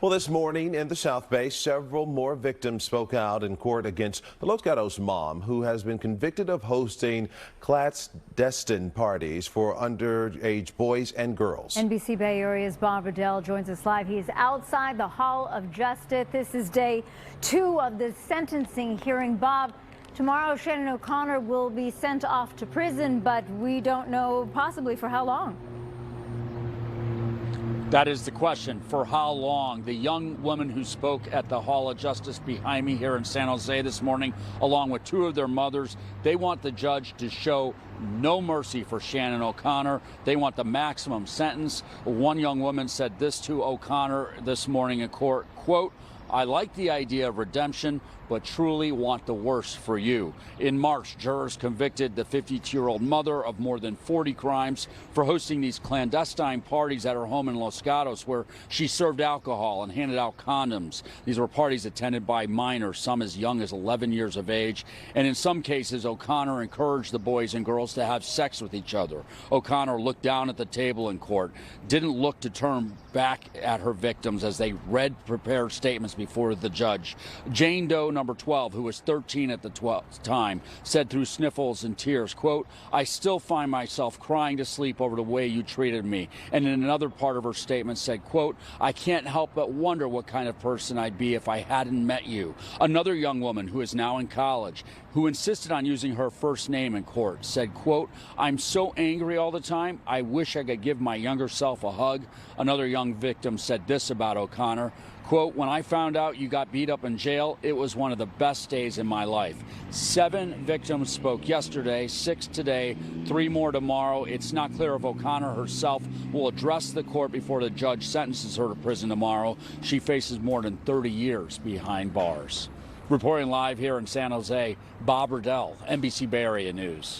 Well, this morning in the South Bay, several more victims spoke out in court against the Los Gatos mom, who has been convicted of hosting clandestine parties for underage boys and girls. NBC Bay Area's Bob Redell joins us live. He is outside the Hall of Justice. This is day 2 of the sentencing hearing. Bob, tomorrow Shannon O'Connor will be sent off to prison, but we don't know possibly for how long. That is the question. For how long? The young woman who spoke at the Hall of Justice behind me here in San Jose this morning, along with 2 of their mothers, they want the judge to show no mercy for Shannon O'Connor. They want the maximum sentence. One young woman said this to O'Connor this morning in court, quote, "I like the idea of redemption, but truly want the worst for you." In March, jurors convicted the 52-year-old mother of more than 40 crimes for hosting these clandestine parties at her home in Los Gatos, where she served alcohol and handed out condoms. These were parties attended by minors, some as young as 11 years of age. And in some cases, O'Connor encouraged the boys and girls to have sex with each other. O'Connor looked down at the table in court, didn't look to turn back at her victims as they read prepared statements before the judge. Jane Doe, number 12, who was 13 at the time, said through sniffles and tears, quote, "I still find myself crying to sleep over the way you treated me." And in another part of her statement said, quote, "I can't help but wonder what kind of person I'd be if I hadn't met you." Another young woman who is now in college, who insisted on using her first name in court, said, quote, "I'm so angry all the time, I wish I could give my younger self a hug." Another young victim said this about O'Connor, quote, "When I found out you got beat up in jail, it was one of the best days in my life." 7 victims spoke yesterday, 6 today, 3 more tomorrow. It's not clear if O'Connor herself will address the court before the judge sentences her to prison tomorrow. She faces more than 30 years behind bars. Reporting live here in San Jose, Bob Redell, NBC Bay Area News.